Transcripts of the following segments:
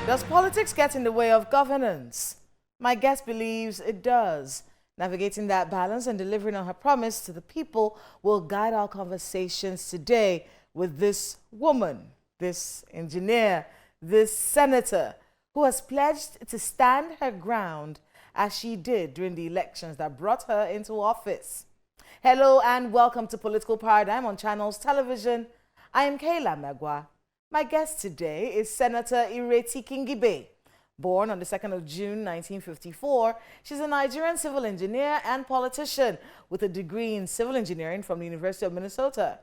Does politics get in the way of governance? My guest believes it does. Navigating that balance and delivering on her promise to the people will guide our conversations today with this woman, this engineer, this senator, who has pledged to stand her ground as she did during the elections that brought her into office. Hello and welcome to Political Paradigm on Channels Television. I am Kayla Megwa. My guest today is Senator Ireti Kingibe. Born on the 2nd of June 1954, she's a Nigerian civil engineer and politician with a degree in civil engineering from the University of Minnesota.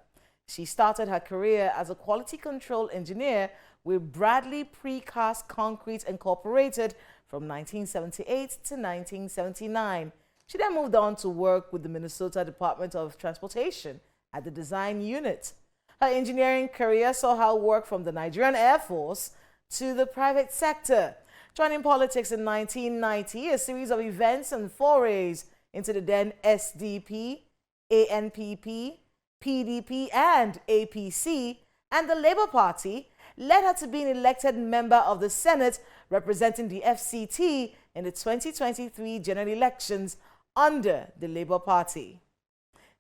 She started her career as a quality control engineer with Bradley Precast Concrete Incorporated from 1978 to 1979. She then moved on to work with the Minnesota Department of Transportation at the design unit. Her engineering career saw her work from the Nigerian Air Force to the private sector. Joining politics in 1990, a series of events and forays into the then SDP, ANPP, PDP, and APC, and the Labour Party led her to being elected member of the Senate representing the FCT in the 2023 general elections under the Labour Party.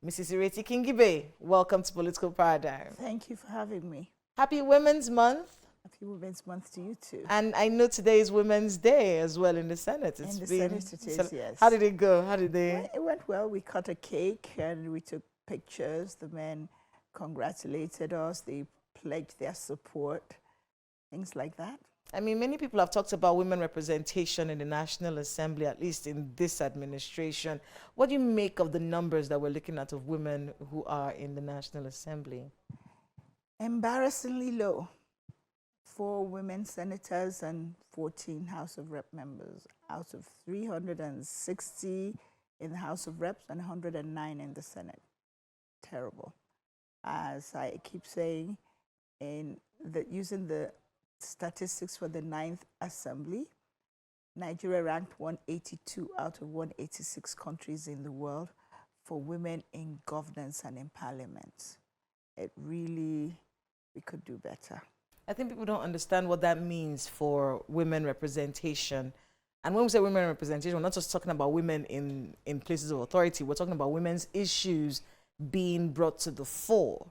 Mrs. Ireti Kingibe, welcome to Political Paradigm. Thank you for having me. Happy Women's Month. Happy Women's Month to you too. And I know today is Women's Day as well in the Senate. In the Senate it is, yes. How did it go? How did they? Well, it went well. We cut a cake and we took pictures. The men congratulated us. They pledged their support. Things like that. I mean, many people have talked about women representation in the National Assembly, at least in this administration. What do you make of the numbers that we're looking at of women who are in the National Assembly? Embarrassingly low. 4 women senators and 14 House of Rep members out of 360 in the House of Reps and 109 in the Senate. Terrible. As I keep saying, using the statistics for the 9th Assembly, Nigeria ranked 182 out of 186 countries in the world for women in governance and in parliament. We could do better. I think people don't understand what that means for women representation. And when we say women representation, we're not just talking about women in places of authority. We're talking about women's issues being brought to the fore.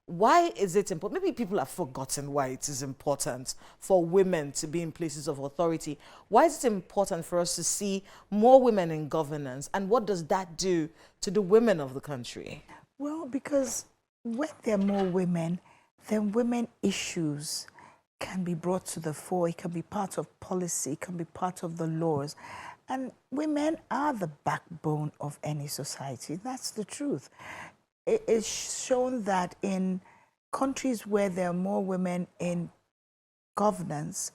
Why is it important? Maybe people have forgotten why it is important for women to be in places of authority. Why is it important for us to see more women in governance? And what does that do to the women of the country? Well, because when there are more women, then women issues can be brought to the fore. It can be part of policy, it can be part of the laws. And women are the backbone of any society. That's the truth. It is shown that in countries where there are more women in governance,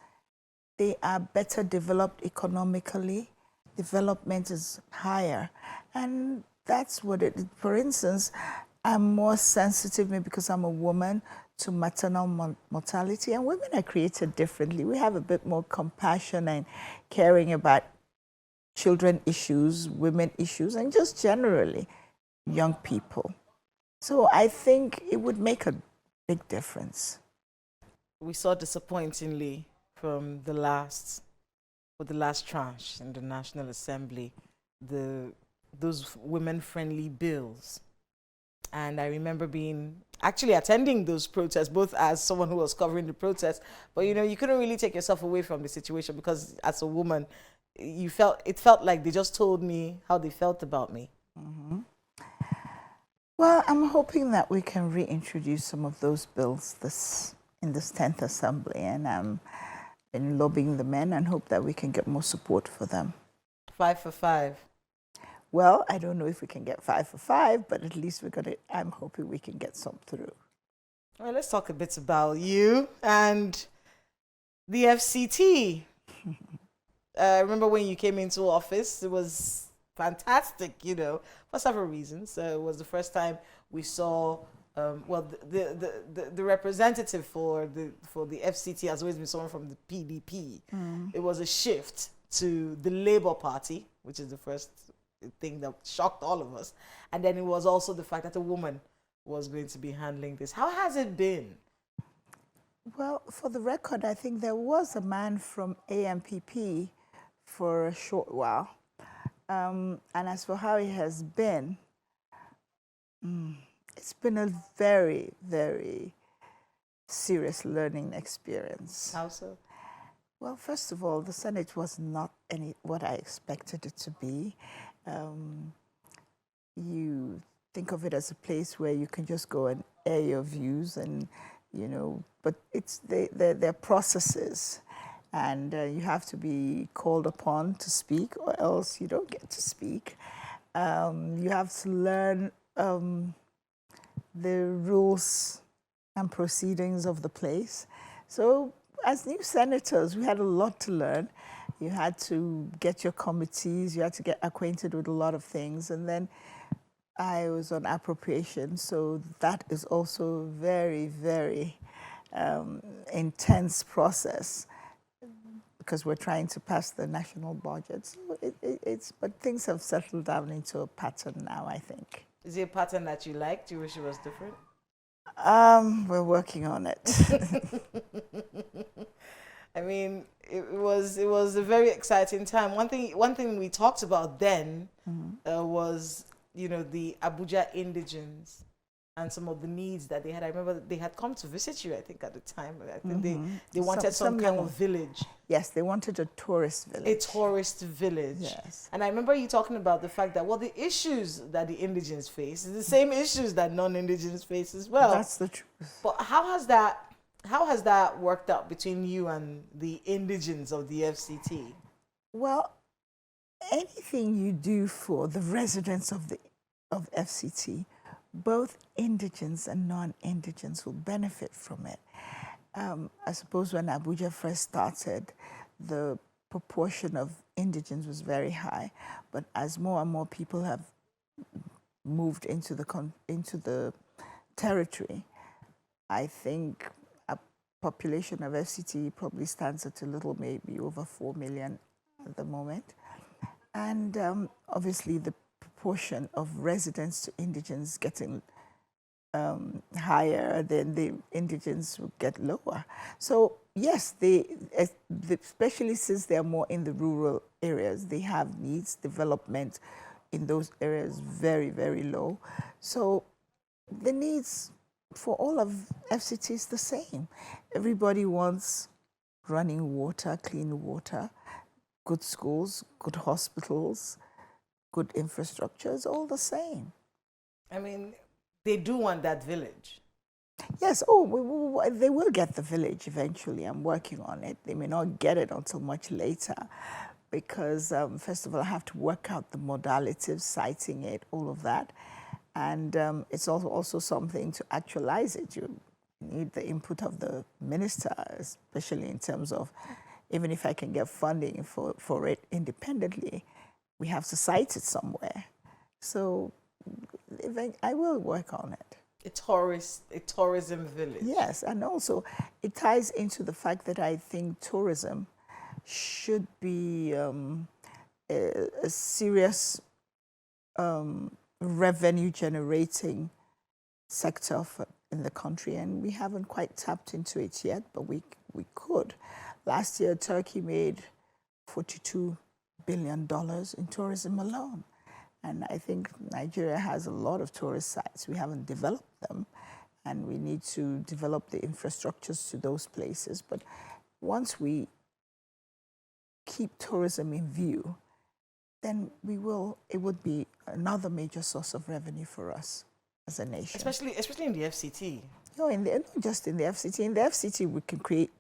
they are better developed economically, development is higher. And that's what it is. For instance, I'm more sensitive, maybe because I'm a woman, to maternal mortality. And women are created differently. We have a bit more compassion and caring about children issues, women issues, and just generally young people. So I think it would make a big difference. We saw disappointingly from the last tranche in the National Assembly, those women-friendly bills. And I remember actually attending those protests, both as someone who was covering the protests, but you couldn't really take yourself away from the situation because as a woman, it felt like they just told me how they felt about me. Mm-hmm. Well, I'm hoping that we can reintroduce some of those bills in this 10th Assembly, and I'm been lobbying the men and hope that we can get more support for them. 5 for 5. Well, I don't know if we can get 5 for 5, but at least I'm hoping we can get some through. Well, let's talk a bit about you and the FCT. Remember when you came into office, it was fantastic, for several reasons. It was the first time we saw, the representative for the FCT has always been someone from the PDP. Mm. It was a shift to the Labour Party, which is the first thing that shocked all of us. And then it was also the fact that a woman was going to be handling this. How has it been? Well, for the record, I think there was a man from AMPP for a short while. And as for how it has been, it's been a very, very serious learning experience. How so? Well, first of all, the Senate was not what I expected it to be. You think of it as a place where you can just go and air your views, and but it's they're processes, and you have to be called upon to speak, or else you don't get to speak. You have to learn the rules and proceedings of the place. So as new senators, we had a lot to learn. You had to get your committees, you had to get acquainted with a lot of things. And then I was on appropriation, so that is also a very, very intense process, because we're trying to pass the national budget. So but things have settled down into a pattern now, I think. Is it a pattern that you liked? Do you wish it was different? We're working on it. I mean, it was a very exciting time. One thing we talked about then was, the Abuja indigents and some of the needs that they had. I remember they had come to visit you, I think, at the time. I think they wanted some kind of village. Yes, they wanted a tourist village. A tourist village. Yes. And I remember you talking about the fact that, the issues that the indigents face is the same issues that non-indigents face as well. That's the truth. But how has that worked out between you and the indigents of the FCT? Well, anything you do for the residents of FCT, both indigents and non-indigents will benefit from it. I suppose when Abuja first started, the proportion of indigents was very high, but as more and more people have moved into the territory, I think a population of FCT probably stands at a little, maybe over 4 million at the moment. And obviously the proportion of residents to indigents getting higher, then the indigents will get lower. So yes, especially since they're more in the rural areas, they have needs. Development in those areas very, very low. So the needs for all of FCT is the same. Everybody wants running water, clean water, good schools, good hospitals, good infrastructure. It's all the same. I mean, they do want that village. Yes, they will get the village eventually. I'm working on it. They may not get it until much later, because first of all, I have to work out the modalities, citing it, all of that. And it's also something to actualize it. You need the input of the minister, especially in terms of, even if I can get funding for it independently, we have to cite it somewhere. So I will work on it. A tourism village. Yes, and also it ties into the fact that I think tourism should be a serious revenue generating sector in the country, and we haven't quite tapped into it yet, but we could. Last year, Turkey made $42 billion in tourism alone. And I think Nigeria has a lot of tourist sites. We haven't developed them, and we need to develop the infrastructures to those places. But once we keep tourism in view, then it would be another major source of revenue for us as a nation. Especially in the FCT. No, not just in the FCT. In the FCT, we can create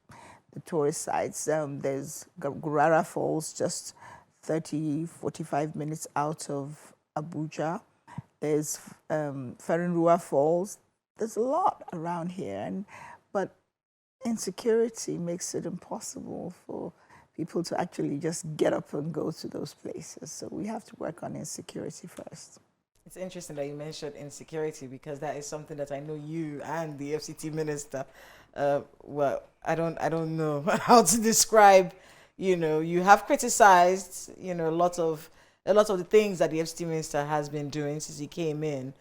the tourist sites. There's Gurara Falls, just 45 minutes out of Abuja. There's Ferinrua Falls. There's a lot around here, but insecurity makes it impossible for people to actually just get up and go to those places. So we have to work on insecurity first. It's interesting that you mentioned insecurity, because that is something that I know you and the FCT minister, well, I don't know how to describe. You have criticized, a lot of the things that the FCT minister has been doing since he came in.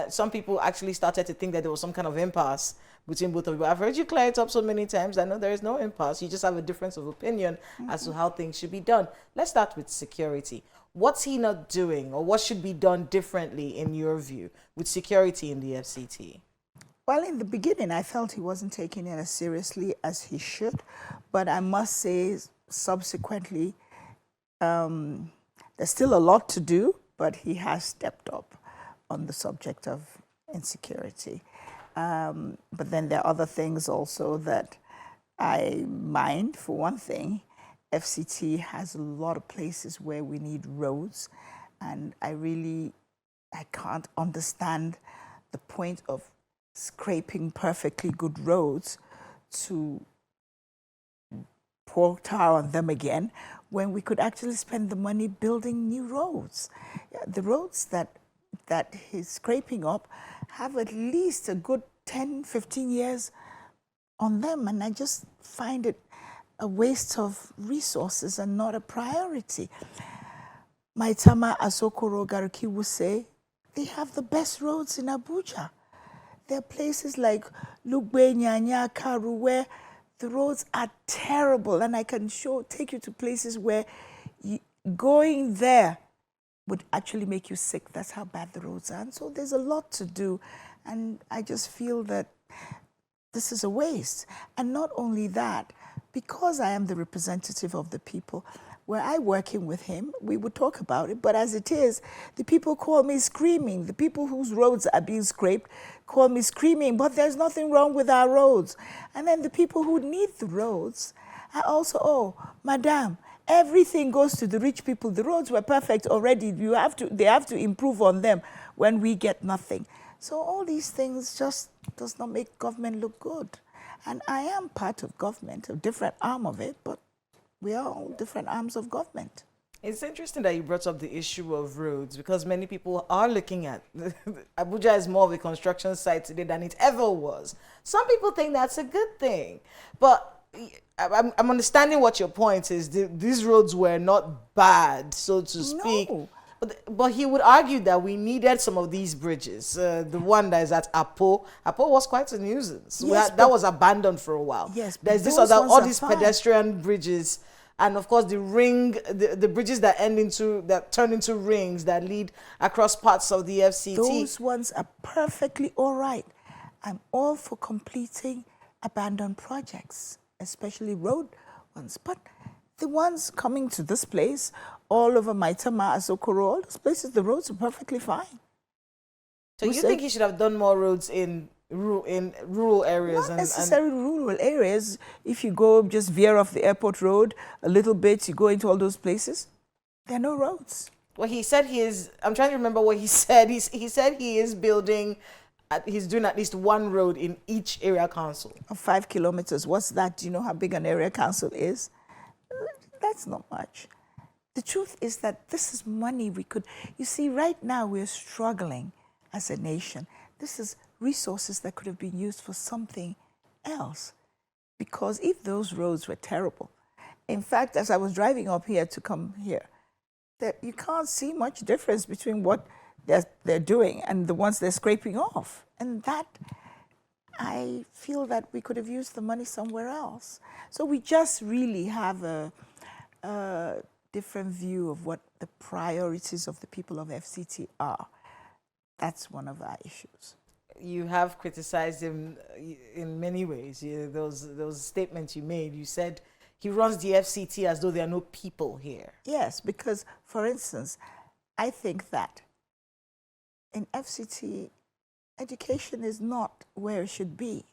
Some people actually started to think that there was some kind of impasse between both of you. I've heard you clear it up so many times. I know there is no impasse. You just have a difference of opinion as to how things should be done. Let's start with security. What's he not doing, or what should be done differently in your view with security in the FCT? Well, in the beginning, I felt he wasn't taking it as seriously as he should. But I must say, subsequently, there's still a lot to do, but he has stepped up on the subject of insecurity. But then there are other things also that I mind. For one thing, FCT has a lot of places where we need roads, and I can't understand the point of scraping perfectly good roads to pour tar on them again when we could actually spend the money building new roads. The roads that he's scraping up have at least a good 10, 15 years on them, and I just find it a waste of resources and not a priority. Maitama Asokoro Garuki will say they have the best roads in Abuja. There are places like Lugbe, Nyanya, Karu, where the roads are terrible, and I can take you to places where going there would actually make you sick. That's how bad the roads are. And so there's a lot to do, and I just feel that this is a waste. And not only that, because I am the representative of the people, where I working with him, we would talk about it, but as it is, the people call me screaming. The people whose roads are being scraped call me screaming, but there's nothing wrong with our roads. And then the people who need the roads are also, oh, madam, everything goes to the rich people. The roads were perfect already. They have to improve on them when we get nothing. So all these things just does not make government look good. And I am part of government, a different arm of it, but we are all different arms of government. It's interesting that you brought up the issue of roads, because many people are looking at Abuja is more of a construction site today than it ever was. Some people think that's a good thing, but I'm understanding what your point is. These roads were not bad, so to speak. No. But he would argue that we needed some of these bridges. The one that is at Apo was quite a nuisance. Yes, that was abandoned for a while. Yes, there's this those other, ones all are these fine. pedestrian bridges, and of course the bridges that turn into rings that lead across parts of the FCT. Those ones are perfectly all right. I'm all for completing abandoned projects, especially road ones. But the ones coming to this place, all over Maitama, Asokoro, all those places, the roads are perfectly fine. So you think he should have done more roads in rural areas? Not necessarily rural areas. If you go just veer off the airport road a little bit, you go into all those places, there are no roads. Well, he said I'm trying to remember what he said. He said he is building, he's doing at least one road in each area council. Of 5 kilometers, what's that? Do you know how big an area council is? That's not much. The truth is that this is money we could, you see, right now we're struggling as a nation. This is resources that could have been used for something else. Because if those roads were terrible, in fact, as I was driving up here to come here, you can't see much difference between what they're doing and the ones they're scraping off. And that, I feel that we could have used the money somewhere else. So we just really have a different view of what the priorities of the people of FCT are. That's one of our issues. You have criticized him in many ways. Those statements you made, you said he runs the FCT as though there are no people here. Yes, because, for instance, I think that in FCT, education is not where it should be.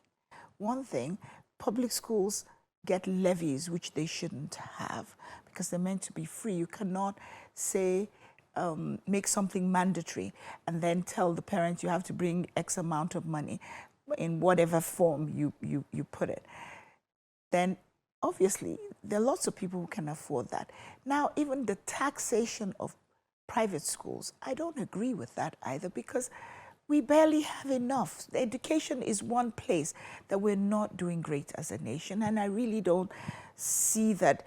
One thing, public schools get levies which they shouldn't have because they're meant to be free. You cannot say, make something mandatory and then tell the parents you have to bring X amount of money in whatever form you put it. Then obviously there are lots of people who can afford that. Now even the taxation of private schools, I don't agree with that either because we barely have enough. The education is one place that we're not doing great as a nation, and I really don't see that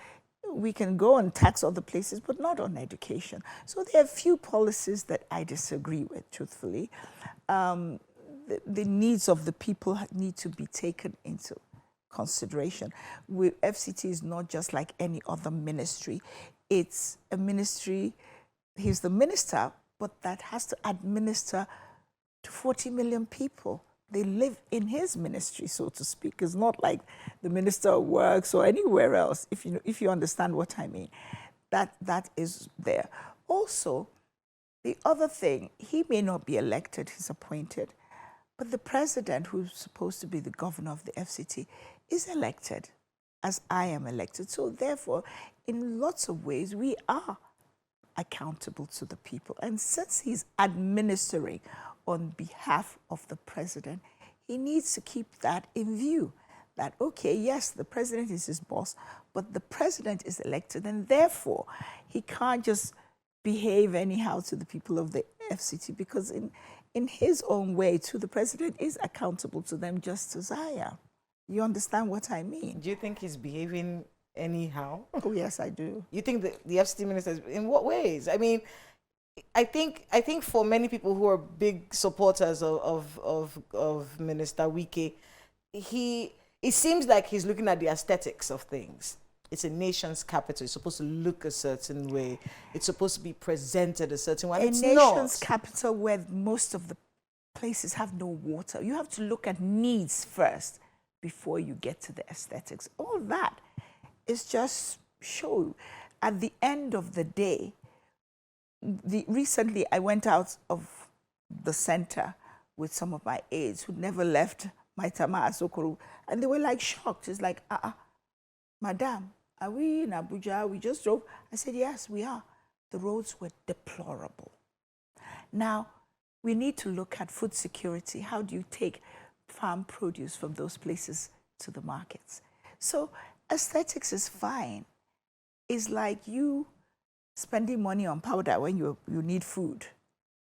we can go and tax other places, but not on education. So there are a few policies that I disagree with, truthfully. The the needs of the people need to be taken into consideration. FCT is not just like any other ministry. It's a ministry, he's the minister, but that has to administer to 40 million people. They live in his ministry, so to speak. It's not like the Minister of Works or anywhere else, if you understand what I mean. That is there. Also, the other thing, he may not be elected, he's appointed, but the president, who's supposed to be the governor of the FCT, is elected, as I am elected. So therefore, in lots of ways, we are accountable to the people. And since he's administering on behalf of the president, he needs to keep that in view. That, okay, yes, the president is his boss, but the president is elected, and therefore he can't just behave anyhow to the people of the FCT, because in his own way, too, the president is accountable to them just as I am. You understand what I mean? Do you think he's behaving anyhow? Oh, yes, I do. You think the FCT minister, in what ways? I mean, I think for many people who are big supporters of Minister Wike, it seems like he's looking at the aesthetics of things. It's a nation's capital. It's supposed to look a certain way. It's supposed to be presented a certain way. It's a not. nation's capital where most of the places have no water. You have to look at needs first before you get to the aesthetics. All that is just show. At the end of the day, recently I went out of the center with some of my aides who never left Maitama Asokoro, and they were like shocked. It's like, Madam, are we in Abuja? We just drove. I said, yes, we are. The roads were deplorable. Now, we need to look at food security. How do you take farm produce from those places to the markets? So aesthetics is fine. It's like you spending money on powder when you need food.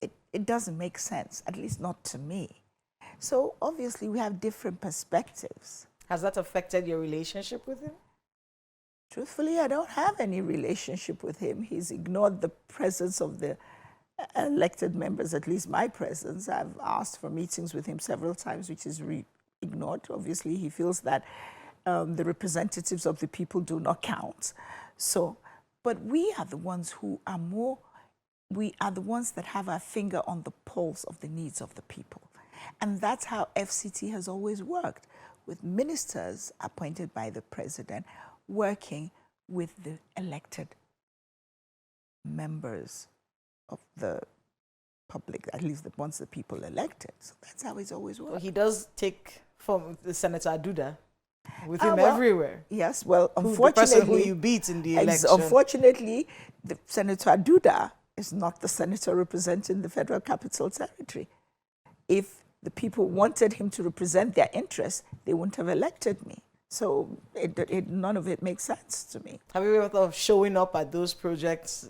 It doesn't make sense, at least not to me. So obviously we have different perspectives. Has that affected your relationship with him? Truthfully, I don't have any relationship with him. He's ignored the presence of the elected members, at least my presence. I've asked for meetings with him several times, which is ignored. Obviously, he feels that the representatives of the people do not count. So, but we are the ones who are we are the ones that have our finger on the pulse of the needs of the people. And that's how FCT has always worked, with ministers appointed by the president working with the elected members of the public, at least the ones the people elected. So that's how it's always worked. Well, he does take from the Senator Aduda with him everywhere. Yes, well, unfortunately, the person who you beat in the election. Unfortunately, the Senator Aduda is not the senator representing the Federal Capital Territory. If the people wanted him to represent their interests, they wouldn't have elected me. So none of it makes sense to me. Have you ever thought of showing up at those projects?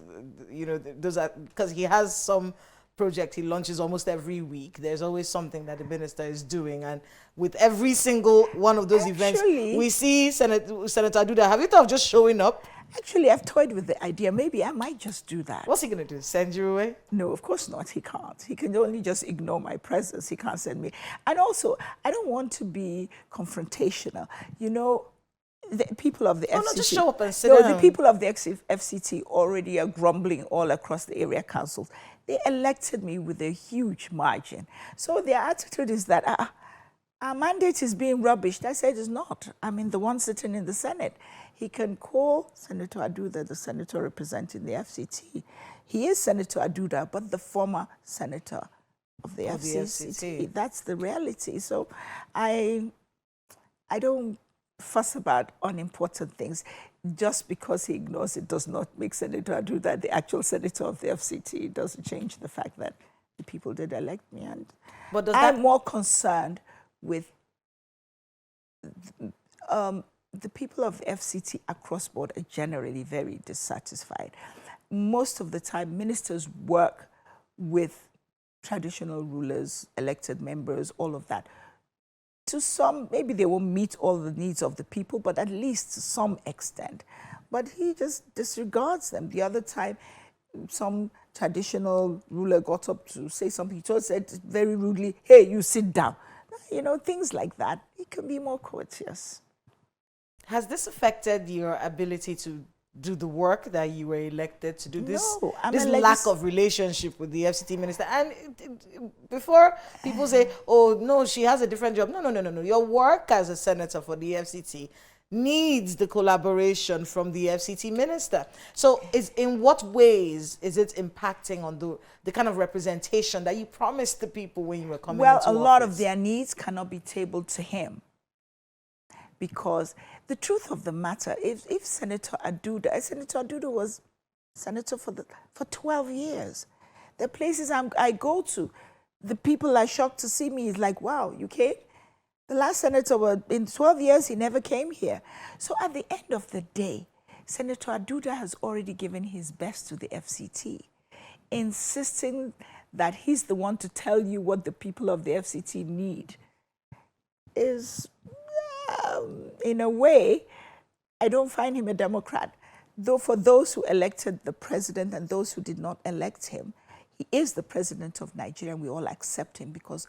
You know, those are, because he has some project he launches almost every week. There's always something that the minister is doing, and with every single one of those events, we see Senator Aduda. Have you thought of just showing up? Actually, I've toyed with the idea. Maybe I might just do that. What's he going to do? Send you away? No, of course not. He can't. He can only just ignore my presence. He can't send me. And also, I don't want to be confrontational. You know, the people of the FCT... No, just show up and sit down. The people of the FCT already are grumbling all across the area councils. They elected me with a huge margin. So their attitude is that our mandate is being rubbished. I said it's not. I mean, the one sitting in the Senate. He can call Senator Aduda the senator representing the FCT. He is Senator Aduda, but the former senator of the FCT. That's the reality. So I don't fuss about unimportant things. Just because he ignores it does not make Senator Aduda the actual senator of the FCT. It doesn't change the fact that the people did elect me. And but I'm more concerned with the people of FCT across board are generally very dissatisfied. Most of the time, ministers work with traditional rulers, elected members, all of that. To some, maybe they won't meet all the needs of the people, but at least to some extent. But he just disregards them. The other time, some traditional ruler got up to say something, he said very rudely, hey, you sit down. You know, things like that. He can be more courteous. Has this affected your ability to do the work that you were elected to do? No, this lack of relationship with the FCT minister. And before people say, oh, no, she has a different job. No. Your work as a senator for the FCT needs the collaboration from the FCT minister. So in what ways is it impacting on the kind of representation that you promised the people when you were coming into office? Well, a lot of their needs cannot be tabled to him. Because the truth of the matter, if Senator Aduda was senator for 12 years. The places I go to, the people are shocked to see me. It's like, wow, you came? The last senator, in 12 years, he never came here. So at the end of the day, Senator Aduda has already given his best to the FCT, insisting that he's the one to tell you what the people of the FCT need is... in a way, I don't find him a Democrat. Though for those who elected the president and those who did not elect him, he is the president of Nigeria, and we all accept him because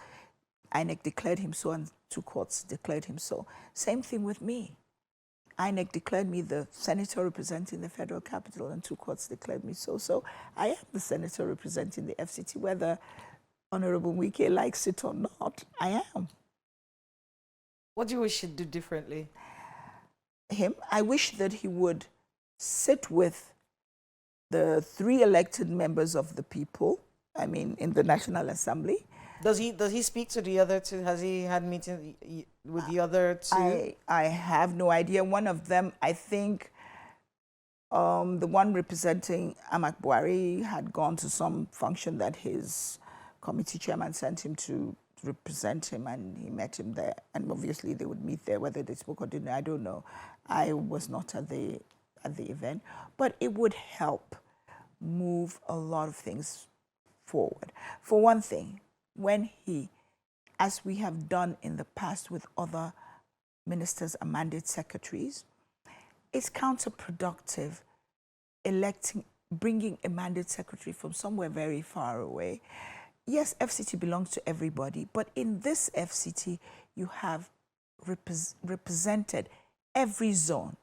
INEC declared him so and two courts declared him so. Same thing with me. INEC declared me the senator representing the federal capital and two courts declared me so. So I am the senator representing the FCT, whether Honorable Wike likes it or not, I am. What do you wish he'd do differently? I wish that he would sit with the 3 elected members of the people, I mean, in the National Assembly. Does he speak to the other 2? Has he had meetings with the other 2? I have no idea. One of them, I think, the one representing Amak Buhari had gone to some function that his committee chairman sent him to represent him, and he met him there, and obviously they would meet there. Whether they spoke or didn't, I don't know. I was not at the event, but it would help move a lot of things forward. For one thing, when he, as we have done in the past with other ministers and mandate secretaries, it's counterproductive bringing a mandate secretary from somewhere very far away. Yes, FCT belongs to everybody, but in this FCT, you have represented every zone.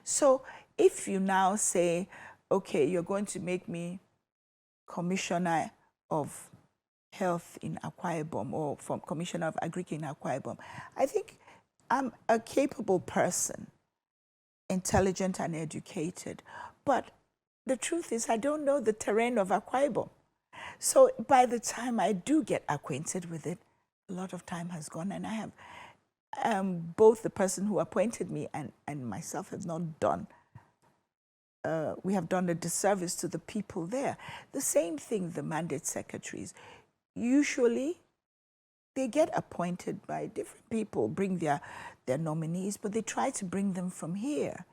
So if you now say, okay, you're going to make me Commissioner of Health in Akwa Ibom or from Commissioner of Agric in Akwa Ibom, I think I'm a capable person, intelligent and educated, but the truth is I don't know the terrain of Akwa Ibom. So by the time I do get acquainted with it, a lot of time has gone, and I have both the person who appointed me and myself have not done. We have done a disservice to the people there. The same thing, the mandate secretaries. Usually, they get appointed by different people, bring their nominees, but they try to bring them from here.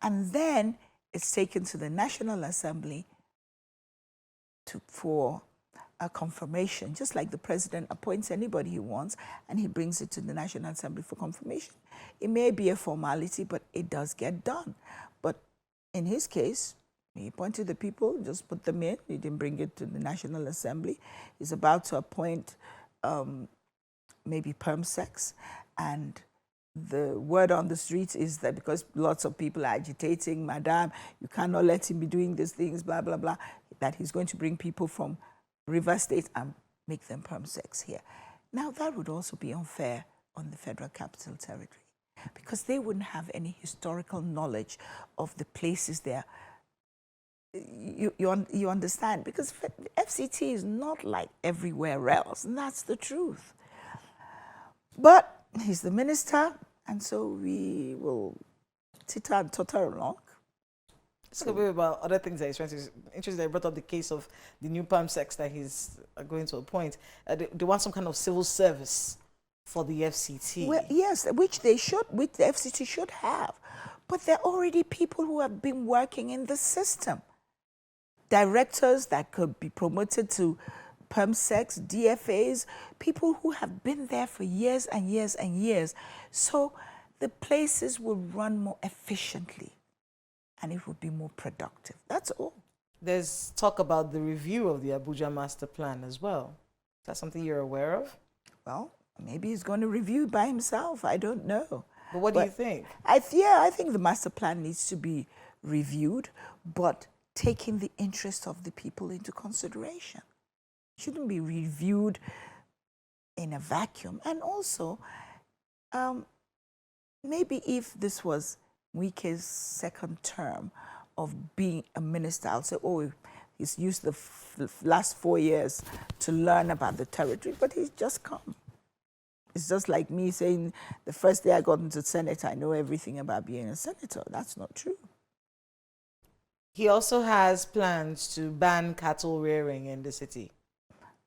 And then it's taken to the National Assembly for a confirmation, just like the president appoints anybody he wants, and he brings it to the National Assembly for confirmation. It may be a formality, but it does get done. But in his case, he appointed the people, just put them in. He didn't bring it to the National Assembly. He's about to appoint maybe PermSex, and the word on the streets is that because lots of people are agitating, Madam, you cannot let him be doing these things, blah, blah, blah, that he's going to bring people from River State and make them PermSex here. Now, that would also be unfair on the Federal Capital Territory because they wouldn't have any historical knowledge of the places there. You understand? Because FCT is not like everywhere else, and that's the truth. But he's the minister, and so we will titter and totter along. Let's go about other things that he's trying to. Interesting that he brought up the case of the new PermSex that he's going to appoint. They want some kind of civil service for the FCT. Well, yes, which the FCT should have. But there are already people who have been working in the system. Directors that could be promoted to PermSex, DFAs, people who have been there for years and years and years. So the places will run more efficiently and it would be more productive. That's all. There's talk about the review of the Abuja Master Plan as well. Is that something you're aware of? Well, maybe he's going to review it by himself. I don't know. But what do you think? I think the master plan needs to be reviewed, but taking the interest of the people into consideration. It shouldn't be reviewed in a vacuum. And also, maybe if this was Wike's second term of being a minister, I'll say, oh, he's used the last 4 years to learn about the territory, but he's just come. It's just like me saying the first day I got into the Senate, I know everything about being a senator. That's not true. He also has plans to ban cattle rearing in the city.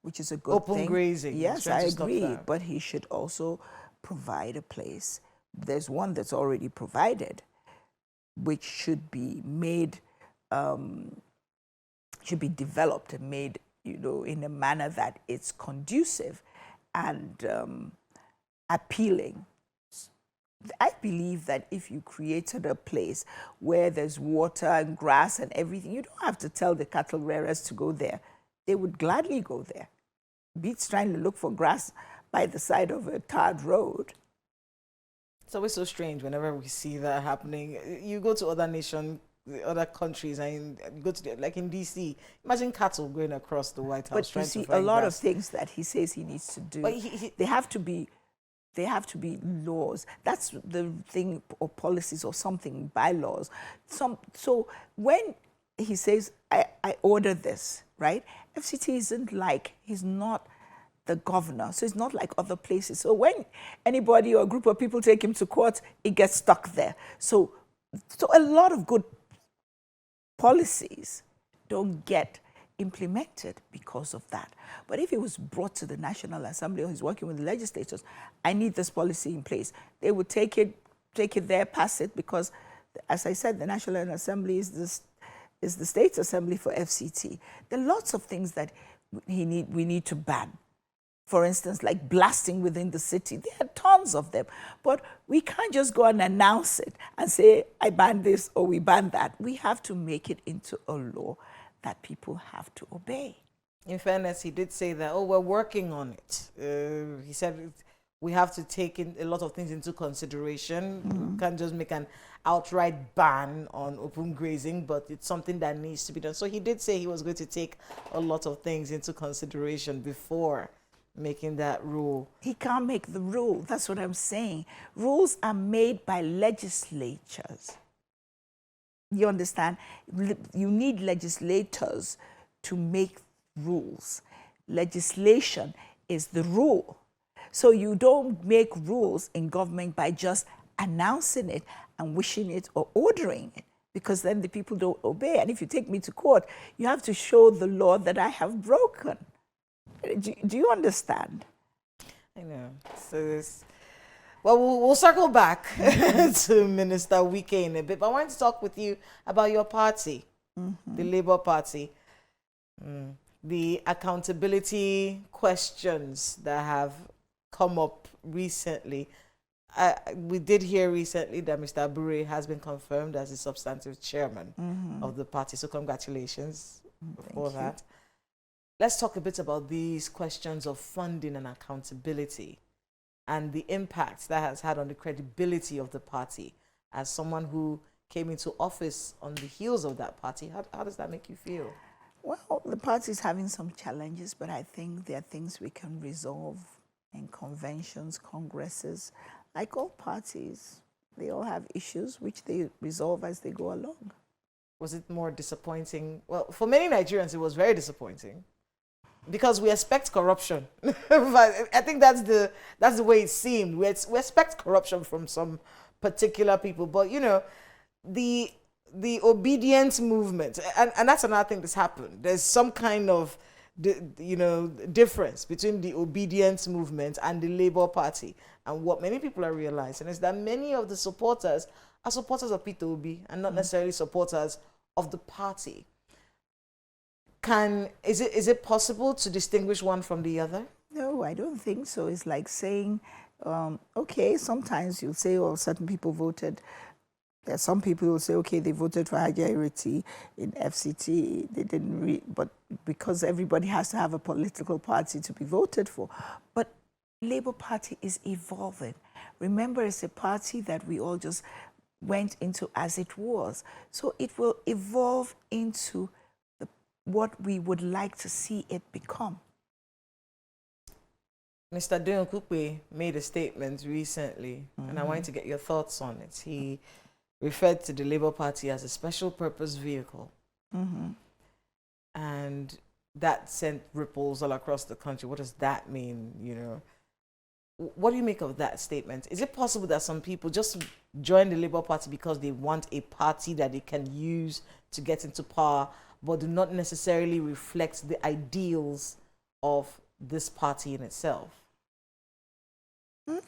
Which is a good thing. Open grazing. Yes, I agree. But he should also provide a place. There's one that's already provided, which should be made, should be developed and made, in a manner that it's conducive and appealing. I believe that if you created a place where there's water and grass and everything, you don't have to tell the cattle rearers to go there. They would gladly go there. Beats trying to look for grass by the side of a tarred road. It's always so strange whenever we see that happening. You go to other nations, other countries, and you go to, like in DC, imagine cattle going across the White House. But you see, a lot of things that he says he needs to do, but they have to be laws. That's the thing, or policies or something, bylaws. So when he says, I order this, right? FCT isn't like, he's not the governor, so it's not like other places. So when anybody or a group of people take him to court, it gets stuck there. So a lot of good policies don't get implemented because of that. But if it was brought to the National Assembly or he's working with the legislators, I need this policy in place, they would take it there, pass it, because, as I said, the National Assembly is the State's Assembly for FCT. There are lots of things that we need to ban. For instance, like blasting within the city. There are tons of them. But we can't just go and announce it and say, I ban this or we ban that. We have to make it into a law that people have to obey. In fairness, he did say that, we're working on it. He said we have to take in a lot of things into consideration. We can't just make an outright ban on open grazing, but it's something that needs to be done. So he did say he was going to take a lot of things into consideration before making that rule. He can't make the rule. That's what I'm saying. Rules are made by legislatures. You understand? You need legislators to make rules. Legislation is the rule. So you don't make rules in government by just announcing it and wishing it or ordering it, because then the people don't obey. And if you take me to court, you have to show the law that I have broken. Do you understand? I know. So we'll circle back to Minister Wike in a bit, but I wanted to talk with you about your party, the Labour Party. The accountability questions that have come up recently. We did hear recently that Mr. Abure has been confirmed as the substantive chairman of the party, so congratulations for that. Let's talk a bit about these questions of funding and accountability and the impact that has had on the credibility of the party. As someone who came into office on the heels of that party, how does that make you feel? Well, the party is having some challenges, but I think there are things we can resolve in conventions, congresses. Like all parties, they all have issues which they resolve as they go along. Was it more disappointing? Well, for many Nigerians, it was very disappointing because we expect corruption. But I think that's the way it seemed. We expect corruption from some particular people, but the obedience movement, and that's another thing that's happened. There's some kind of difference between the obedience movement and the Labour Party. And what many people are realizing is that many of the supporters are supporters of Peter Obi and not necessarily supporters of the party. Is it possible to distinguish one from the other? No, I don't think so. It's like saying, okay, sometimes you'll say, certain people voted There are some people who will say, okay, they voted for Hajj in FCT, they didn't but because everybody has to have a political party to be voted for. But Labour Party is evolving. Remember, it's a party that we all just went into as it was. So it will evolve into what we would like to see it become. Mr. Deon Kupe made a statement recently, and I wanted to get your thoughts on it. He referred to the Labour Party as a special purpose vehicle. And that sent ripples all across the country. What does that mean, you know? What do you make of that statement? Is it possible that some people just join the Labour Party because they want a party that they can use to get into power, but do not necessarily reflect the ideals of this party in itself?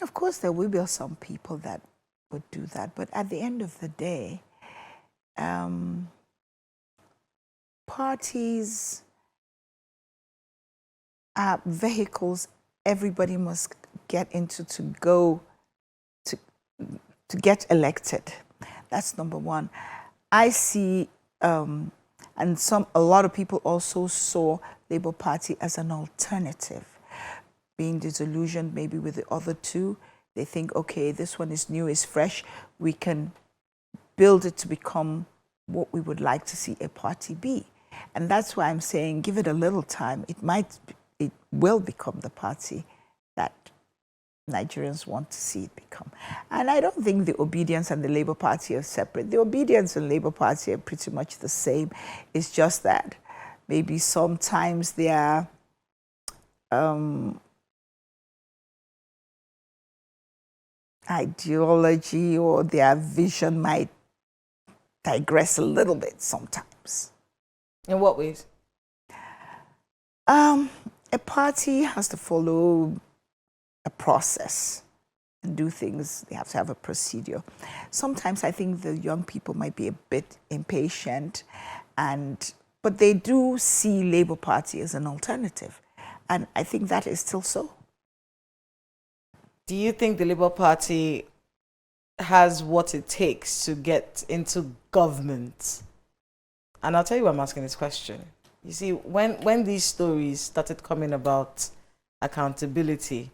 Of course, there will be some people that would do that, but at the end of the day, parties are vehicles everybody must get into to go to get elected. That's number one. I see, and a lot of people also saw Labour Party as an alternative, being disillusioned maybe with the other two. They think, okay, this one is new, is fresh. We can build it to become what we would like to see a party be. And that's why I'm saying, give it a little time. It will become the party that Nigerians want to see it become. And I don't think the Obedience and the Labour Party are separate. The Obedience and Labour Party are pretty much the same. It's just that maybe sometimes their ideology or their vision might digress a little bit sometimes. In what ways? A party has to follow a process and do things. They have to have a procedure. Sometimes I think the young people might be a bit impatient, but they do see Labour Party as an alternative. And I think that is still so. Do you think the Labour Party has what it takes to get into government? And I'll tell you why I'm asking this question. You see, when these stories started coming about accountability,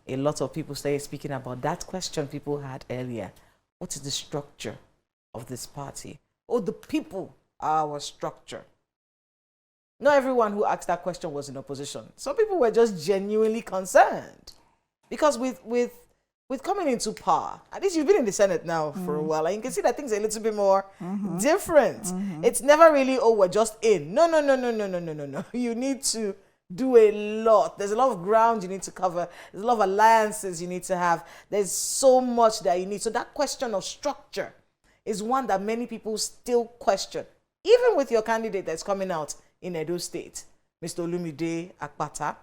a lot of people started speaking about that question people had earlier. What is the structure of this party? Oh, the people are our structure. Not everyone who asked that question was in opposition. Some people were just genuinely concerned. Because with coming into power, at least you've been in the Senate now for a while, and you can see that things are a little bit more different. It's never really, oh, we're just in. No. You need to do a lot. There's a lot of ground you need to cover. There's a lot of alliances you need to have. There's so much that you need. So that question of structure is one that many people still question. Even with your candidate that's coming out in Edo State, Mr. Olumide Akpata.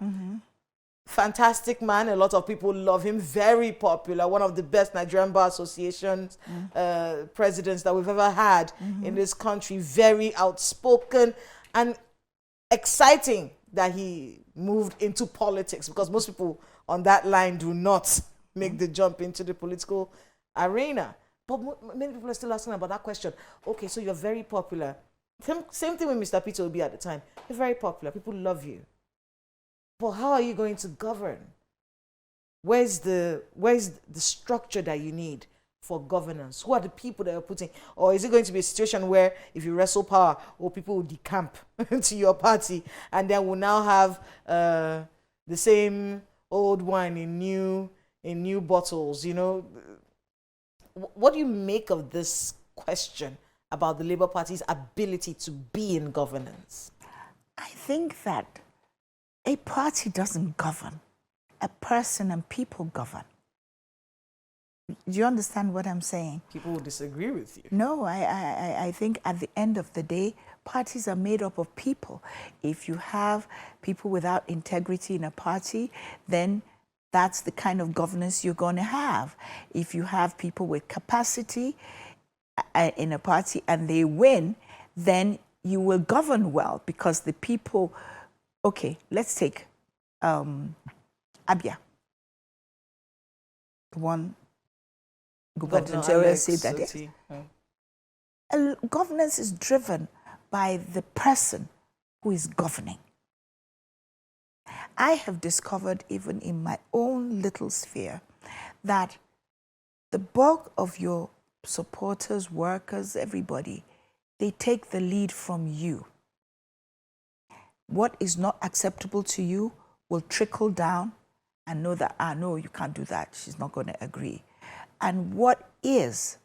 Fantastic man. A lot of people love him. Very popular. One of the best Nigerian Bar Association presidents that we've ever had in this country. Very outspoken and exciting that he moved into politics, because most people on that line do not make the jump into the political arena. But many people are still asking about that question. Okay, so you're very popular. Same thing with Mr. Peter Obi at the time. You're very popular. People love you. But how are you going to govern? Where's the structure that you need for governance? Who are the people that you're putting? Or is it going to be a situation where if you wrestle power, or people will decamp to your party, and then we'll now have the same old wine in new bottles? You know, what do you make of this question about the Labour Party's ability to be in governance? I think that a party doesn't govern. A person and people govern. Do you understand what I'm saying? People will disagree with you. No, I think at the end of the day, parties are made up of people. If you have people without integrity in a party, then that's the kind of governance you're going to have. If you have people with capacity in a party and they win, then you will govern well, because the people... Okay, let's take Abia. The one Governor General said that. governance is driven by the person who is governing. I have discovered, even in my own little sphere, that the bulk of your supporters, workers, everybody, they take the lead from you. What is not acceptable to you will trickle down and know that, no, you can't do that. She's not going to agree. And what is,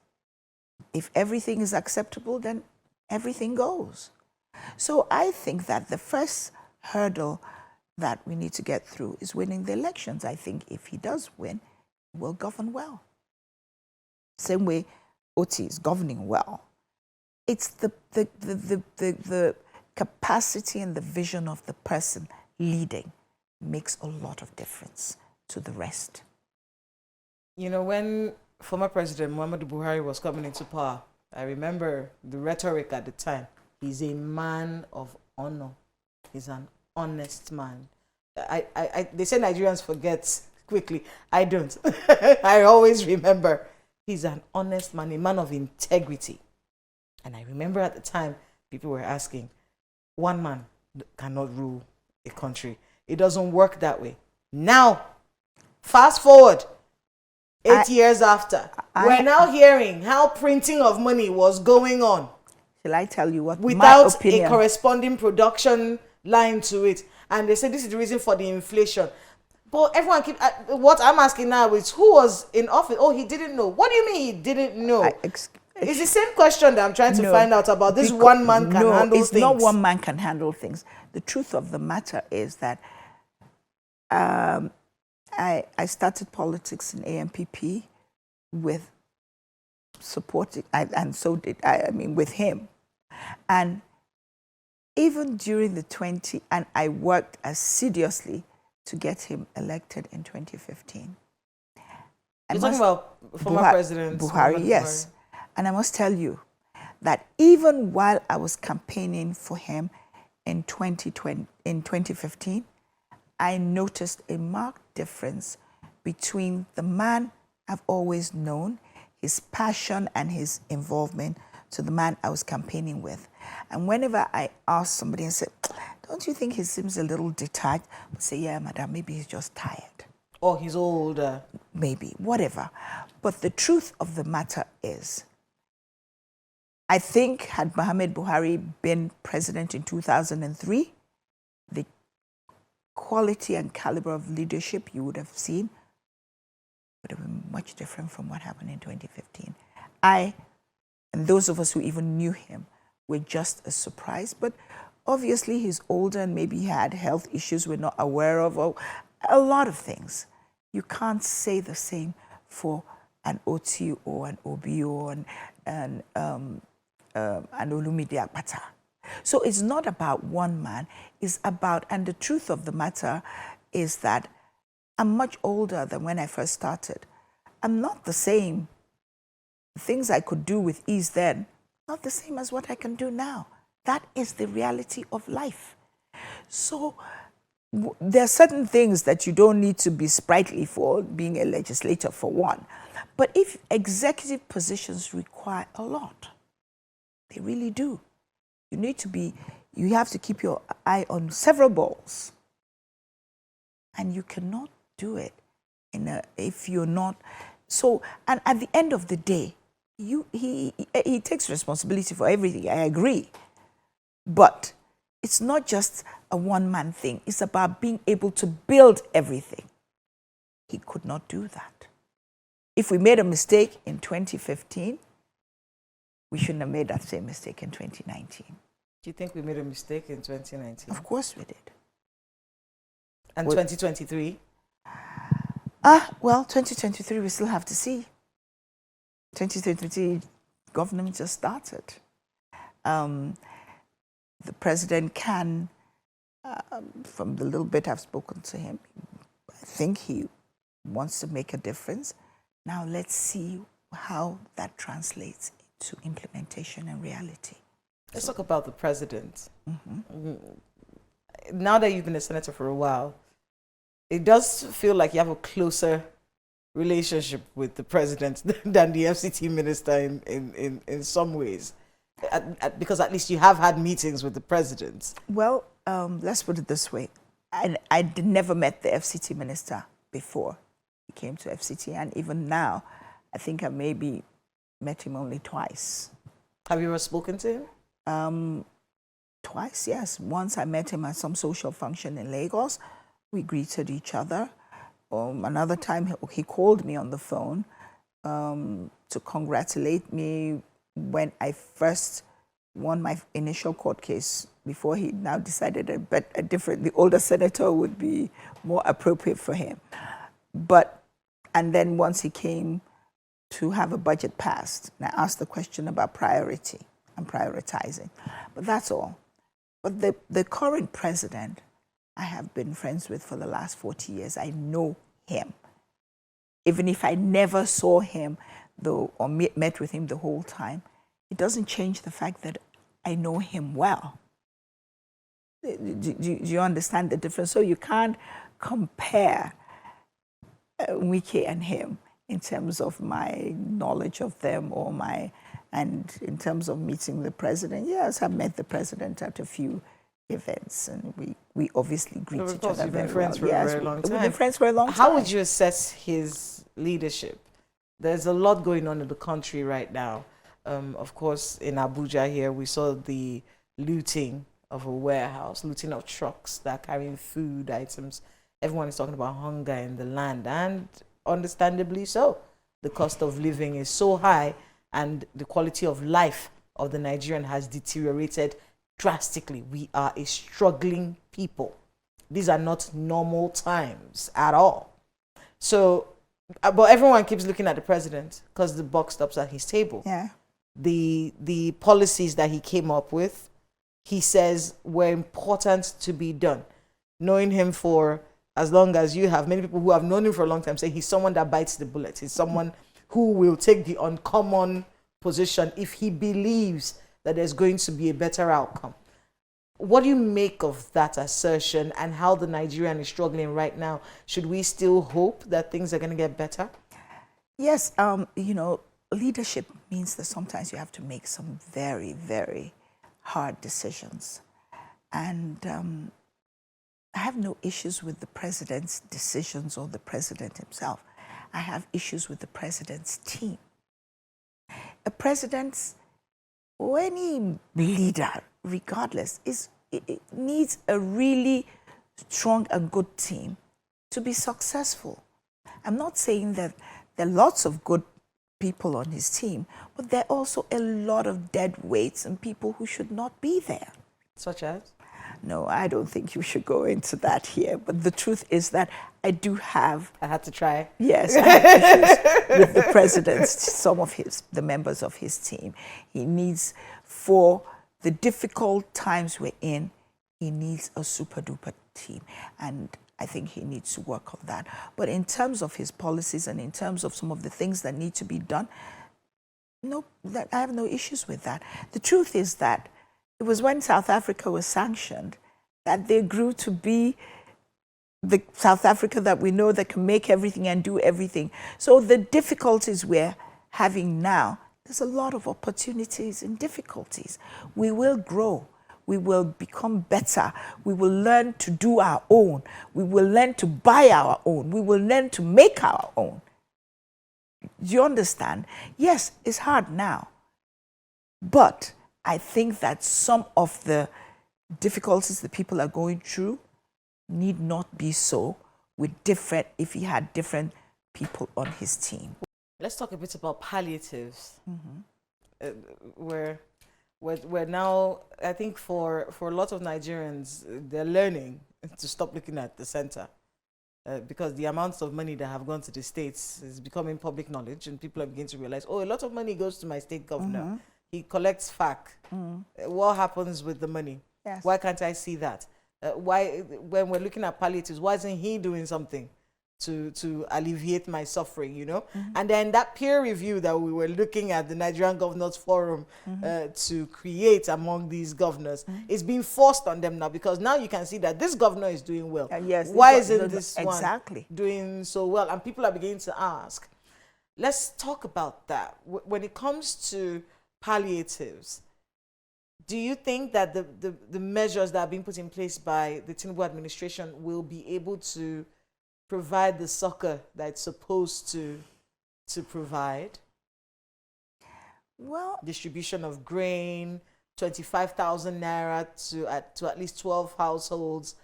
if everything is acceptable, then everything goes. So I think that the first hurdle that we need to get through is winning the elections. I think if he does win, he will govern well. Same way Oti is governing well. It's the capacity and the vision of the person leading makes a lot of difference to the rest. You know, when former President Muhammadu Buhari was coming into power, I remember the rhetoric at the time. He's a man of honor. He's an honest man. They say Nigerians forget quickly. I don't. I always remember. He's an honest man, a man of integrity. And I remember at the time, people were asking, one man cannot rule a country. It doesn't work that way. Now, fast forward, 8 years after, we're now hearing how printing of money was going on. Shall I tell you what? Without a corresponding production line to it. And they say this is the reason for the inflation. But everyone what I'm asking now is, who was in office? Oh, he didn't know. What do you mean he didn't know? It's the same question that I'm trying to find out about. This one man can handle things. It's not one man can handle things. The truth of the matter is that I started politics in AMPP with supporting, and so did with him. And even during the and I worked assiduously to get him elected in 2015. You're talking about former President Buhari, yes. And I must tell you that even while I was campaigning for him in 2015, I noticed a marked difference between the man I've always known, his passion and his involvement, to the man I was campaigning with. And whenever I asked somebody and said, don't you think he seems a little detached? I would say, yeah, madam, maybe he's just tired. Or he's older. Maybe, whatever. But the truth of the matter is, I think had Muhammad Buhari been president in 2003, the quality and caliber of leadership you would have seen would have been much different from what happened in 2015. And those of us who even knew him were just as surprised. But obviously he's older and maybe he had health issues we're not aware of, or a lot of things. You can't say the same for an Oti or an Obi or an Olumide Akpata. So it's not about one man, it's about, and the truth of the matter is that I'm much older than when I first started. I'm not the same. The things I could do with ease then, not the same as what I can do now. That is the reality of life. So there are certain things that you don't need to be sprightly for, being a legislator for one. But if executive positions require a lot, they really do. You have to keep your eye on several balls. And you cannot do it if you're not. So, and at the end of the day, he takes responsibility for everything, I agree. But it's not just a one-man thing. It's about being able to build everything. He could not do that. If we made a mistake in 2015, we shouldn't have made that same mistake in 2019. Do you think we made a mistake in 2019? Of course we did. And 2023? Well, 2023 we still have to see. 2023 government just started. The president can, from the little bit I've spoken to him, I think he wants to make a difference. Now let's see how that translates into implementation and reality. Let's talk about the president. Mm-hmm. Now that you've been a senator for a while, it does feel like you have a closer relationship with the president than the FCT minister in some ways. Because at least you have had meetings with the president. Well, let's put it this way. I never met the FCT minister before he came to FCT, and even now, I think I maybe met him only twice. Have you ever spoken to him? Twice, yes. Once I met him at some social function in Lagos. We greeted each other. Another time, he called me on the phone to congratulate me when I first won my initial court case, before he now decided the older senator would be more appropriate for him. And then once he came to have a budget passed, and I asked the question about priority and prioritizing. But that's all. But the current president, I have been friends with for the last 40 years. I know him. Even if I never saw him though, or met with him the whole time, it doesn't change the fact that I know him well. Do you understand the difference? So you can't compare Wike and him in terms of my knowledge of them and in terms of meeting the president. Yes, I've met the president at a few events, and we obviously greet each other you've been very friends well. for a very long time. We've been friends for a long time. How would you assess his leadership? There's a lot going on in the country right now. Of course, in Abuja here, we saw the looting of a warehouse, looting of trucks that are carrying food items. Everyone is talking about hunger in the land, and understandably so. The cost of living is so high, and the quality of life of the Nigerian has deteriorated drastically. We are a struggling people. These are not normal times at all. So, but everyone keeps looking at the president because the buck stops at his table. Yeah. The policies that he came up with, he says were important to be done. Knowing him for as long as you have, many people who have known him for a long time say he's someone that bites the bullet. He's someone who will take the uncommon position if he believes that there's going to be a better outcome. What do you make of that assertion and how the Nigerian is struggling right now? Should we still hope that things are going to get better? Yes, leadership means that sometimes you have to make some very, very hard decisions. And I have no issues with the president's decisions or the president himself. I have issues with the president's team. A president's, or any leader, regardless, it needs a really strong and good team to be successful. I'm not saying that there are lots of good people on his team, but there are also a lot of dead weights and people who should not be there. Such as? No, I don't think you should go into that here. But the truth is that I do have... I had to try. Yes, I have issues with the president, some of the members of his team. He needs, for the difficult times we're in, he needs a super duper team. And I think he needs to work on that. But in terms of his policies and in terms of some of the things that need to be done, no, I have no issues with that. The truth is that it was when South Africa was sanctioned that they grew to be the South Africa that we know that can make everything and do everything. So the difficulties we're having now, there's a lot of opportunities and difficulties. We will grow. We will become better. We will learn to do our own. We will learn to buy our own. We will learn to make our own. Do you understand? Yes, it's hard now. But I think that some of the difficulties that people are going through need not be so if he had different people on his team. Let's talk a bit about palliatives. We're now, I think for a lot of Nigerians, they're learning to stop looking at the center because the amounts of money that have gone to the states is becoming public knowledge, and people are beginning to realize, oh, a lot of money goes to my state governor. He collects FAC. What happens with the money? Yes. Why can't I see that? Why, when we're looking at palliatives, why isn't he doing something to alleviate my suffering, you know? And then that peer review that we were looking at the Nigerian Governors Forum to create among these governors is being forced on them now, because now you can see that this governor is doing well. Yes, why isn't this exactly one doing so well? And people are beginning to ask. Let's talk about that. When it comes to palliatives, Do you think that the measures that are being put in place by the Tinubu administration will be able to provide the succor that it's supposed to provide? Well, Distribution of grain, 25,000 naira to at least 12 households,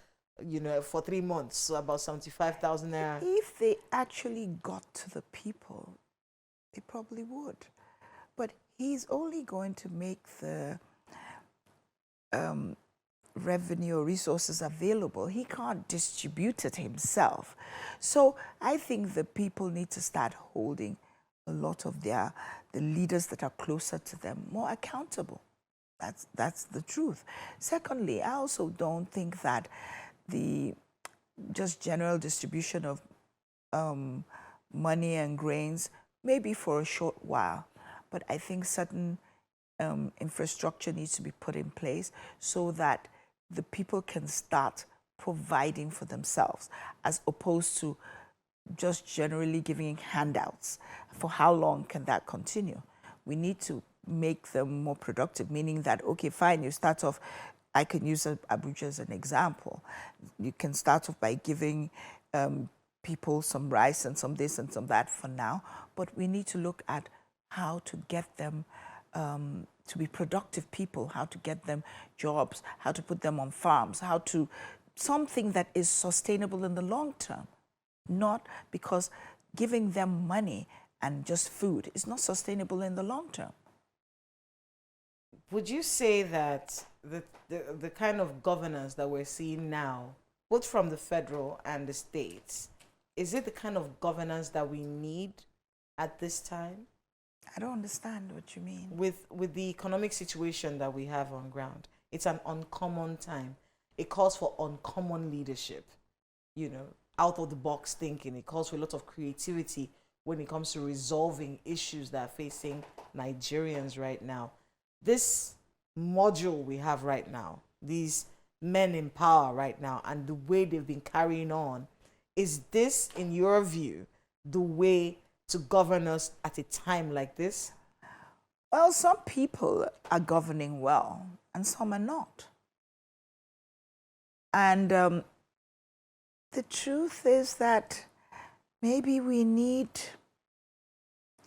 you know, for 3 months, so about 75,000 naira. if they actually got to the people, they probably would. But he's only going to make the revenue or resources available. He can't distribute it himself. So I think the people need to start holding a lot of the leaders that are closer to them more accountable. That's the truth. Secondly, I also don't think that the just general distribution of money and grains, maybe for a short while, but I think certain infrastructure needs to be put in place so that the people can start providing for themselves, as opposed to just generally giving handouts. For how long can that continue? We need to make them more productive, meaning that, okay, fine, you start off, I can use Abuja as an example. You can start off by giving people some rice and some this and some that for now, but we need to look at how to get them to be productive people, how to get them jobs, how to put them on farms, how to, something that is sustainable in the long term. Not because giving them money and just food is not sustainable in the long term. Would you say that the kind of governance that we're seeing now, both from the federal and the states, is it the kind of governance that we need at this time? I don't understand what you mean. With the economic situation that we have on ground, it's an uncommon time. It calls for uncommon leadership, you know, out of the box thinking. It calls for a lot of creativity when it comes to resolving issues that are facing Nigerians right now. This module we have right now, these men in power right now, and the way they've been carrying on, is this, in your view, the way to govern us at a time like this? Well, some people are governing well and some are not. And the truth is that maybe we need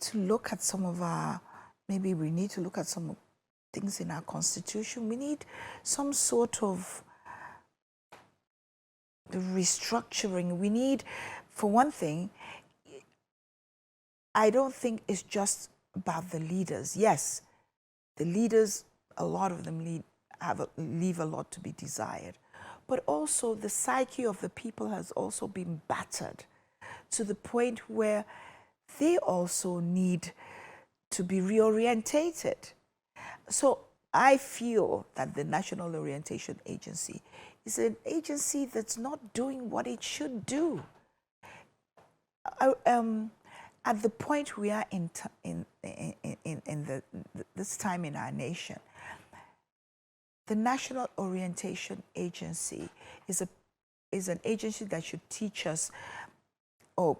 to look at some of our, maybe we need to look at some things in our constitution. We need some sort of the restructuring. We need, for one thing, I don't think it's just about the leaders. Yes, the leaders, a lot of them leave a lot to be desired. But also the psyche of the people has also been battered to the point where they also need to be reorientated. So I feel that the National Orientation Agency is an agency that's not doing what it should do. At the point we are in this time in our nation, the National Orientation Agency is an agency that should teach us or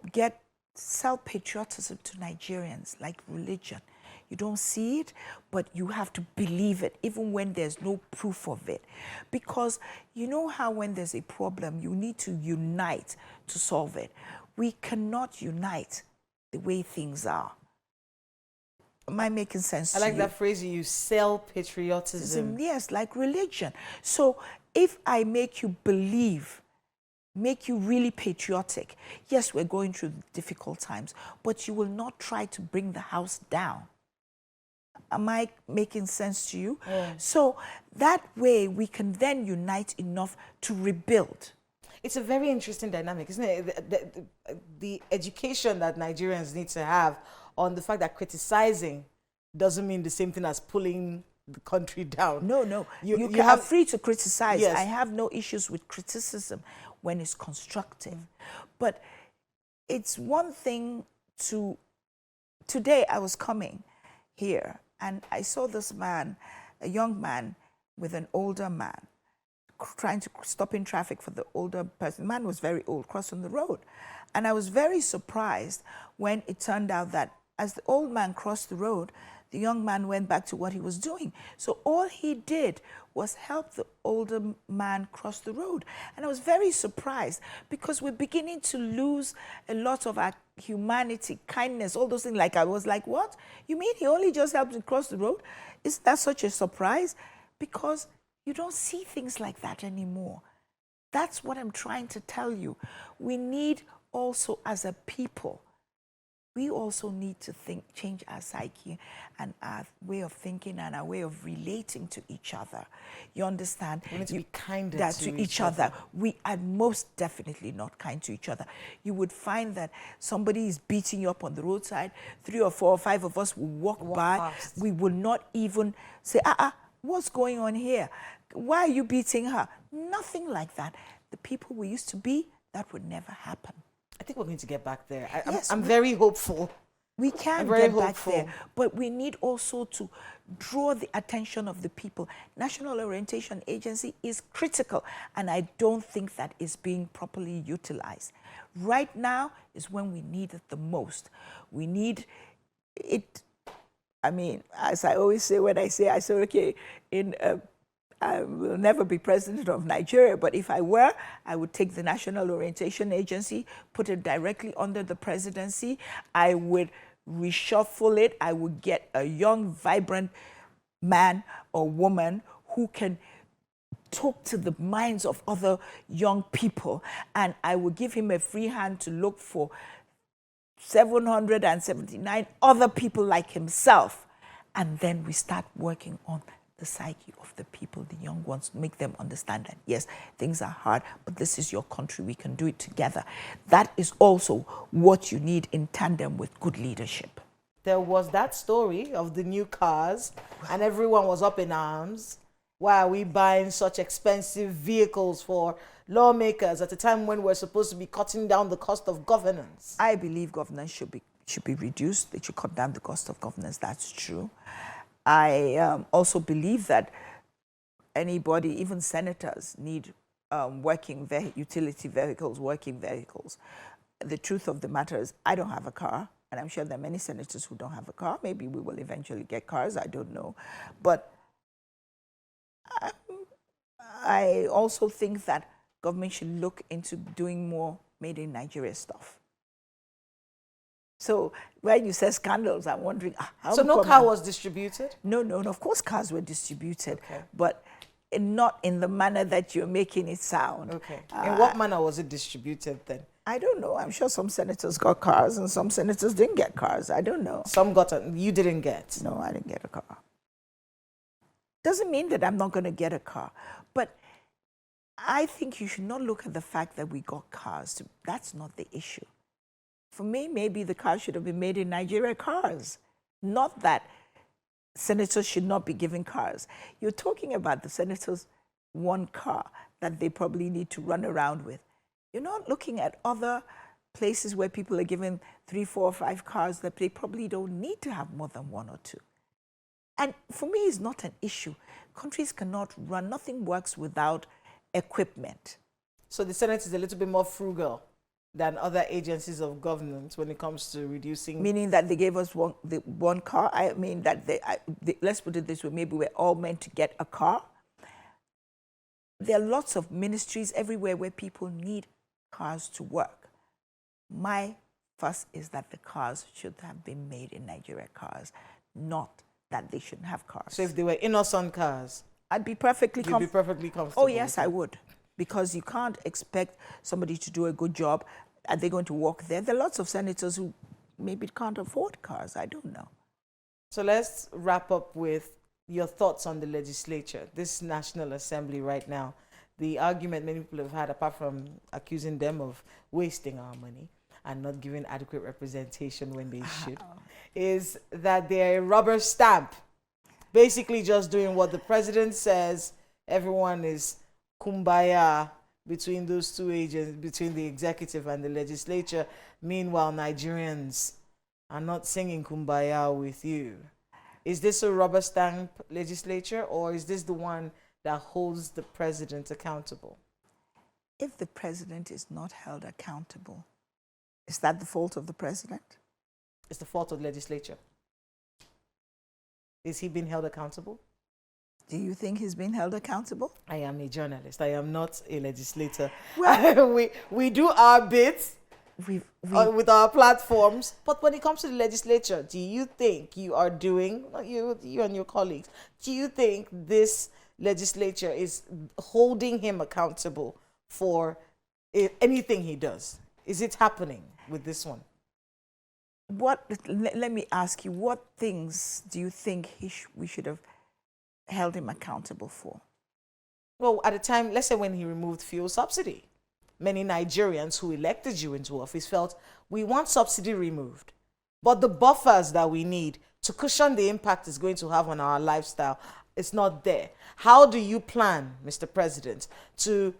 sell patriotism to Nigerians like religion. You don't see it, but you have to believe it, even when there's no proof of it. Because you know how when there's a problem, you need to unite to solve it. We cannot unite the way things are. Am I making sense to you? I like that phrase you use, sell patriotism. Yes, like religion. So if I make you believe, make you really patriotic, yes, we're going through difficult times, but you will not try to bring the house down. Am I making sense to you? Yeah. So that way we can then unite enough to rebuild. It's a very interesting dynamic, isn't it? The education that Nigerians need to have on the fact that criticizing doesn't mean the same thing as pulling the country down. No. You are free to criticize. Yes. I have no issues with criticism when it's constructive. But it's one thing to... Today I was coming here and I saw this man, a young man with an older man, trying to stop in traffic for the older person. The man was very old, crossing the road. And I was very surprised when it turned out that as the old man crossed the road, The young man went back to what he was doing. So all he did was help the older man cross the road. And I was very surprised because we're beginning to lose a lot of our humanity, kindness, all those things. Like, I was like, what? You mean he only just helped him cross the road? Is that such a surprise? Because you don't see things like that anymore. That's what I'm trying to tell you. We need also, as a people, we also need to change our psyche and our way of thinking and our way of relating to each other. You understand? We need to be kinder to each other. We are most definitely not kind to each other. You would find that somebody is beating you up on the roadside, 3 or 4 or 5 of us will walk by. Past. We will not even say, what's going on here? Why are you beating her? Nothing like that. The people we used to be, that would never happen. I think we're going to get back there. I'm very hopeful. We can get back there, but we need also to draw the attention of the people. National Orientation Agency is critical, and I don't think that is being properly utilized. Right now is when we need it the most. We need it. I mean, as I always say, when I say, okay, I will never be president of Nigeria, but if I were, I would take the National Orientation Agency, put it directly under the presidency. I would reshuffle it. I would get a young, vibrant man or woman who can talk to the minds of other young people, and I would give him a free hand to look for 779 other people like himself, and then we start working on the psyche of the people, the young ones, make them understand that, yes, things are hard, but this is your country, we can do it together. That is also what you need in tandem with good leadership. There was that story of the new cars, and everyone was up in arms. Why are we buying such expensive vehicles for lawmakers at a time when we're supposed to be cutting down the cost of governance? I believe governance should be reduced. They should cut down the cost of governance. That's true. I also believe that anybody, even senators, need utility vehicles, working vehicles. The truth of the matter is, I don't have a car, and I'm sure there are many senators who don't have a car. Maybe we will eventually get cars, I don't know. But I also think that government should look into doing more made in Nigeria stuff. So when you say scandals, I'm wondering how. So no car was distributed? No. Of course, cars were distributed, but not in the manner that you're making it sound. Okay. In what manner was it distributed then? I don't know. I'm sure some senators got cars and some senators didn't get cars. I don't know. Some got you didn't get? No, I didn't get a car. Doesn't mean that I'm not going to get a car, but I think you should not look at the fact that we got cars. That's not the issue. For me, maybe the car should have been made in Nigeria cars. Not that senators should not be given cars. You're talking about the senators' one car that they probably need to run around with. You're not looking at other places where people are given 3, 4, 5 cars that they probably don't need to have more than 1 or 2. And for me, it's not an issue. Countries cannot run, nothing works without equipment. So the Senate is a little bit more frugal than other agencies of government when it comes to reducing... Meaning that they gave us one car? I mean that let's put it this way, maybe we're all meant to get a car. There are lots of ministries everywhere where people need cars to work. My fuss is that the cars should have been made in Nigeria cars, not that they shouldn't have cars. So if they were innocent cars, I'd be perfectly comfortable. You'd be perfectly comfortable? Oh, yes, I would. Because you can't expect somebody to do a good job. Are they going to walk there? There are lots of senators who maybe can't afford cars. I don't know. So let's wrap up with your thoughts on the legislature, this National Assembly right now. The argument many people have had, apart from accusing them of wasting our money and not giving adequate representation when they should, is that they're a rubber stamp, basically just doing what the president says. Everyone is kumbaya between those two agents, between the executive and the legislature. Meanwhile, Nigerians are not singing kumbaya with you. Is this a rubber stamp legislature, or is this the one that holds the president accountable? If the president is not held accountable, is that the fault of the president? It's the fault of the legislature. Is he being held accountable? Do you think he's being held accountable? I am a journalist. I am not a legislator. Well, we do our bits we with our platforms, but when it comes to the legislature, do you think you are doing, you and your colleagues, do you think this legislature is holding him accountable for anything he does? Is it happening with this one? Let me ask you, what things do you think we should have held him accountable for? Well, at the time, let's say when he removed fuel subsidy, many Nigerians who elected you into office felt we want subsidy removed, but the buffers that we need to cushion the impact it's going to have on our lifestyle is not there. How do you plan, Mr. President, to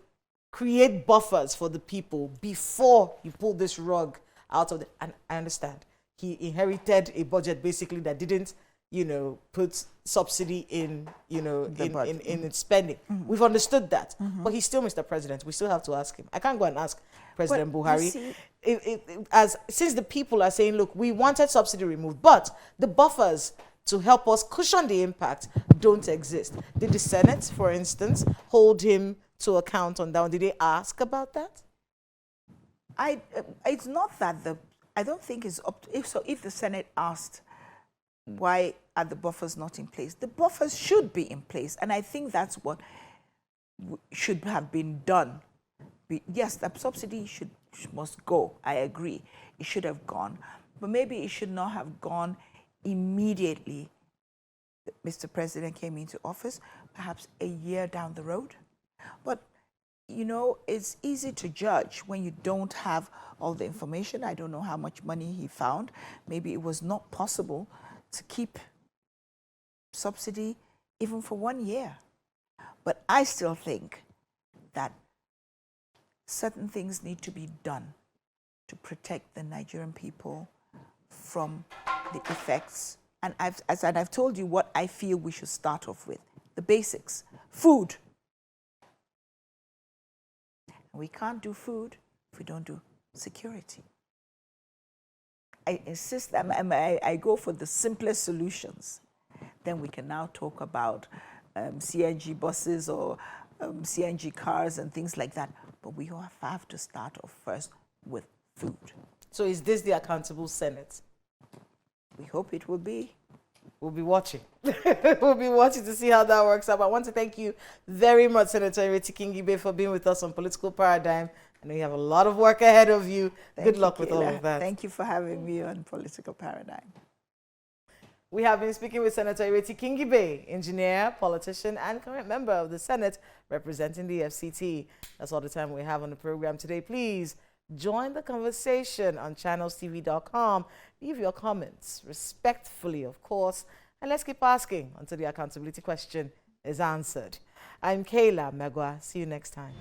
create buffers for the people before you pull this rug out of the... And I understand he inherited a budget basically that didn't, put subsidy in, in its spending. We've understood that. But he's still Mr. President. We still have to ask him. I can't go and ask President Buhari. Since the people are saying, look, we wanted subsidy removed, but the buffers to help us cushion the impact don't exist. Did the Senate, for instance, hold him to account on that one? Did they ask about that? It's not that I don't think it's up to, if the Senate asked, why are the buffers not in place? The buffers should be in place, and I think that's what should have been done. Yes, the subsidy must go. I agree. It should have gone, but maybe it should not have gone immediately Mr. President came into office, perhaps a year down the road. But it's easy to judge when you don't have all the information. I don't know how much money he found. Maybe it was not possible to keep subsidy even for 1 year. But I still think that certain things need to be done to protect the Nigerian people from the effects. And I've told you what I feel we should start off with. The basics. Food. We can't do food if we don't do security. I insist that I go for the simplest solutions. Then we can now talk about CNG buses or CNG cars and things like that. But we have to start off first with food. So is this the accountable Senate? We hope it will be. We'll be watching. We'll be watching to see how that works out. I want to thank you very much, Senator Kingibe, for being with us on Political Paradigm. I know you have a lot of work ahead of you. Good luck with all of that. Thank you for having me on Political Paradigm. We have been speaking with Senator Kingibe, engineer, politician, and current member of the Senate representing the FCT. That's all the time we have on the program today. Please join the conversation on channelstv.com. Leave your comments, respectfully, of course, and let's keep asking until the accountability question is answered. I'm Kayla Megwa. See you next time.